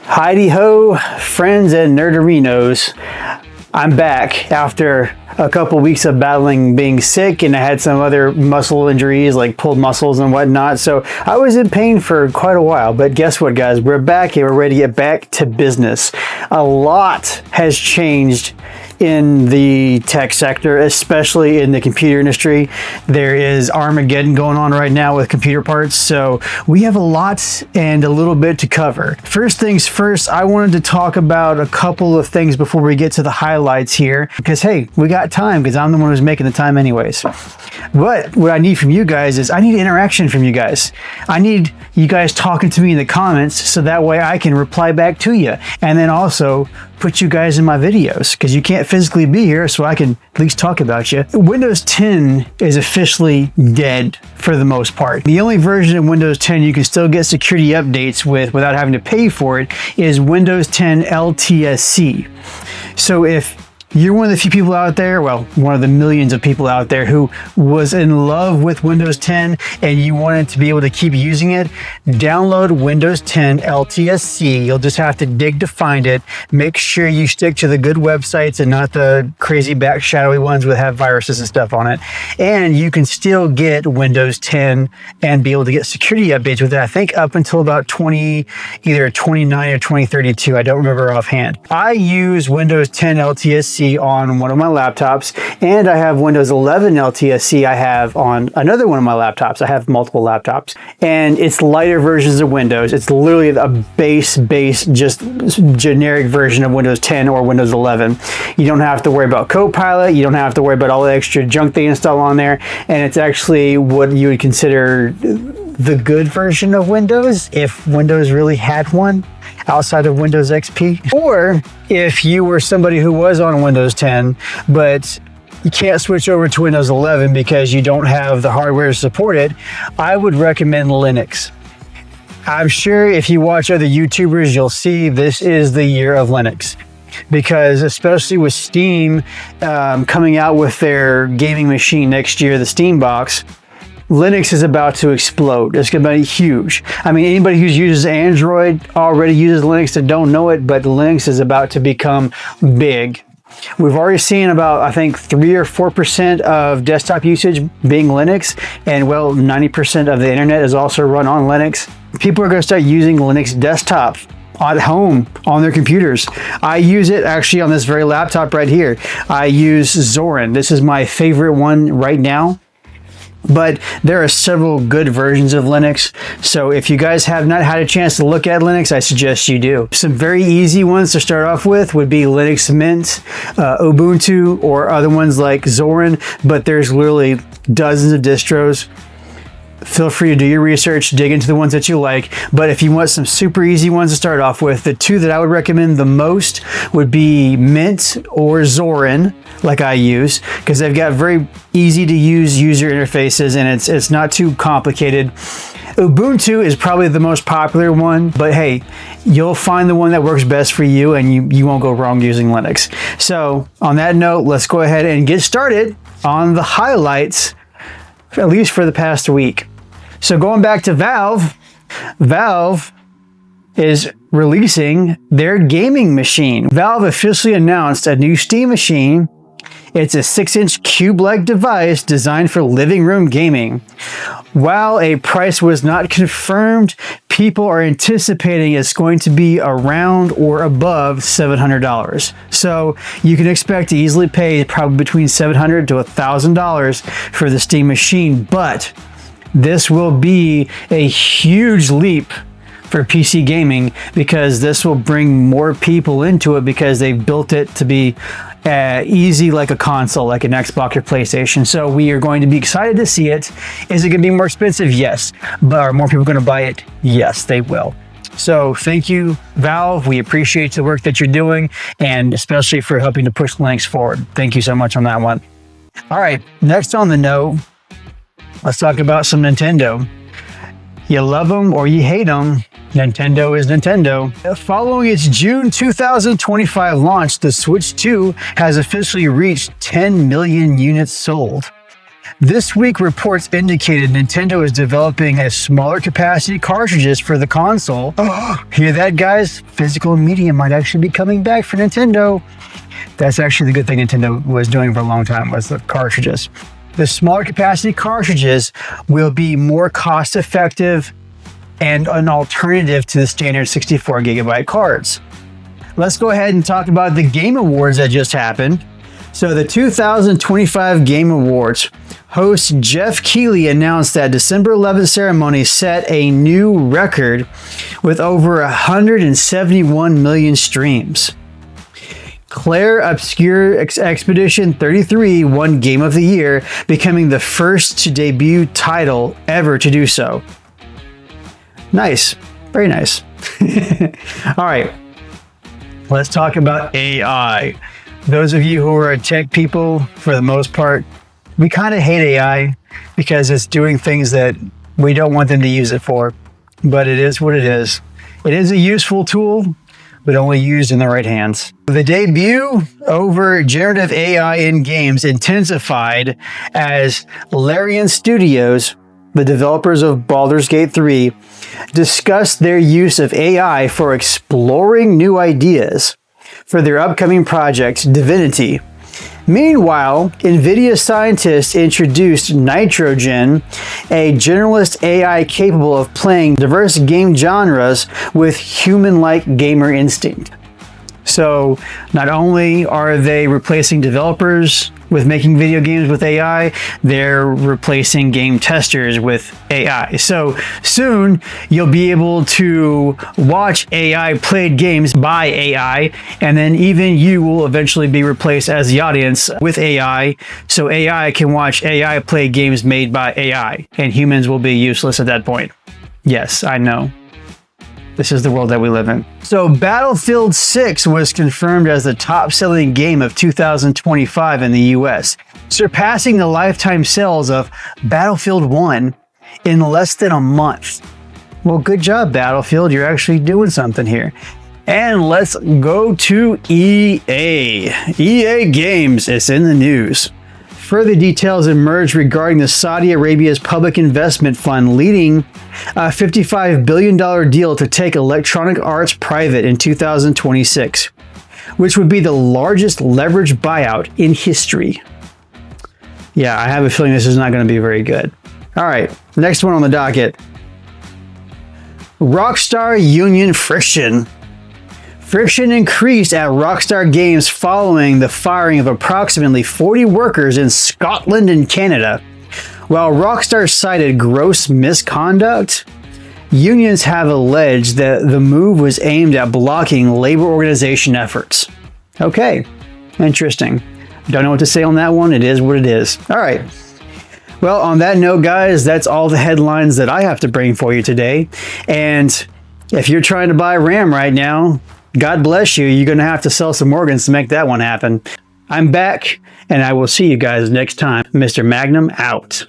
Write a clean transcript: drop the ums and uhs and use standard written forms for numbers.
Heidi ho, friends and nerderinos. I'm back after a couple weeks of battling being sick, and I had some other muscle injuries like pulled muscles and whatnot. So I was in pain for quite a while, but guess what, guys? We're back and we're ready to get back to business. A lot has changed in the tech sector, especially in the computer industry. There is Armageddon going on right now with computer parts, so we have a lot and a little bit to cover. First things first, I wanted to talk about a couple of things before we get to the highlights here, because hey, we got time, because I'm the one who's making the time anyways. But what I need from you guys is I need interaction from you guys. I need you guys talking to me in the comments so that way I can reply back to you, and then also put you guys in my videos, because you can't physically be here, so I can at least talk about you. Windows 10 is officially dead for the most part. The only version of Windows 10 you can still get security updates with without having to pay for it is Windows 10 LTSC. So if you're one of the few people out there, well, one of the millions of people out there who was in love with Windows 10 and you wanted to be able to keep using it, download Windows 10 LTSC. You'll just have to dig to find it. Make sure you stick to the good websites and not the crazy back shadowy ones that have viruses and stuff on it. And you can still get Windows 10 and be able to get security updates with it, I think up until about either 29 or 2032. I don't remember offhand. I use Windows 10 LTSC on one of my laptops, and I have Windows 11 LTSC I have on another one of my laptops. I have multiple laptops, and it's lighter versions of Windows. It's literally a base, just generic version of Windows 10 or Windows 11. You don't have to worry about Copilot. You don't have to worry about all the extra junk they install on there, and it's actually what you would consider the good version of Windows, if Windows really had one outside of Windows XP. Or if you were somebody who was on Windows 10, but you can't switch over to Windows 11 because you don't have the hardware to support it, I would recommend Linux. I'm sure if you watch other YouTubers, you'll see this is the year of Linux. Because especially with Steam coming out with their gaming machine next year, the Steam box, Linux is about to explode. It's going to be huge. I mean, anybody who uses Android already uses Linux that don't know it, but Linux is about to become big. We've already seen about, I think, 3 or 4% of desktop usage being Linux, and well, 90% of the internet is also run on Linux. People are going to start using Linux desktop at home on their computers. I use it actually on this very laptop right here. I use Zorin. This is my favorite one right now. But there are several good versions of Linux, so if you guys have not had a chance to look at Linux, I suggest you do. Some very easy ones to start off with would be Linux Mint, Ubuntu, or other ones like Zorin, but there's literally dozens of distros. Feel free to do your research, dig into the ones that you like, but if you want some super easy ones to start off with, the two that I would recommend the most would be Mint or Zorin, like I use, because they've got very easy to use user interfaces and it's not too complicated. Ubuntu is probably the most popular one, but hey, you'll find the one that works best for you and you won't go wrong using Linux. So on that note, let's go ahead and get started on the highlights, at least for the past week. So going back to Valve is releasing their gaming machine. Valve officially announced a new Steam machine. It's a 6-inch cube-like device designed for living room gaming. While a price was not confirmed, people are anticipating it's going to be around or above $700. So you can expect to easily pay probably between $700 to $1,000 for the Steam machine, but this will be a huge leap for PC gaming because this will bring more people into it because they've built it to be easy like a console, like an Xbox or PlayStation. So we are going to be excited to see it. Is it going to be more expensive? Yes. But are more people going to buy it? Yes, they will. So thank you, Valve. We appreciate the work that you're doing, and especially for helping to push Linux forward. Thank you so much on that one. All right, next on the note, let's talk about some Nintendo. You love them or you hate them, Nintendo is Nintendo. Following its June 2025 launch, the Switch 2 has officially reached 10 million units sold. This week, reports indicated Nintendo is developing a smaller capacity cartridges for the console. Hear that, guys? Physical media might actually be coming back for Nintendo. That's actually the good thing Nintendo was doing for a long time, was the cartridges. The smaller capacity cartridges will be more cost effective and an alternative to the standard 64 gigabyte cards. Let's go ahead and talk about the Game Awards that just happened. So the 2025 Game Awards host Jeff Keighley announced that December 11th ceremony set a new record with over 171 million streams. Claire Obscure Expedition 33 won Game of the Year, becoming the first to debut title ever to do so. Nice. Very nice. All right. Let's talk about AI. Those of you who are tech people, for the most part, we kind of hate AI because it's doing things that we don't want them to use it for. But it is what it is. It is a useful tool, but only used in the right hands. The debut over generative AI in games intensified as Larian Studios, the developers of Baldur's Gate 3, discussed their use of AI for exploring new ideas for their upcoming project, Divinity. Meanwhile, NVIDIA scientists introduced Nitrogen, a generalist AI capable of playing diverse game genres with human-like gamer instinct. So not only are they replacing developers with making video games with AI, they're replacing game testers with AI. So soon you'll be able to watch AI played games by AI, and then even you will eventually be replaced as the audience with AI. So AI can watch AI played games made by AI, and humans will be useless at that point. Yes, I know. This is the world that we live in. So Battlefield 6 was confirmed as the top-selling game of 2025 in the US, surpassing the lifetime sales of Battlefield 1 in less than a month. Well, good job, Battlefield. You're actually doing something here. And let's go to EA. EA Games is in the news. Further details emerged regarding the Saudi Arabia's public investment fund leading a $55 billion deal to take Electronic Arts private in 2026, which would be the largest leverage buyout in history. Yeah, I have a feeling this is not going to be very good. All right, next one on the docket. Rockstar Union friction. Friction increased at Rockstar Games following the firing of approximately 40 workers in Scotland and Canada. While Rockstar cited gross misconduct, unions have alleged that the move was aimed at blocking labor organization efforts. Okay, interesting. Don't know what to say on that one. It is what it is. All right. Well, on that note, guys, that's all the headlines that I have to bring for you today. And if you're trying to buy RAM right now, God bless you. You're going to have to sell some organs to make that one happen. I'm back, and I will see you guys next time. Mr. Magnum out.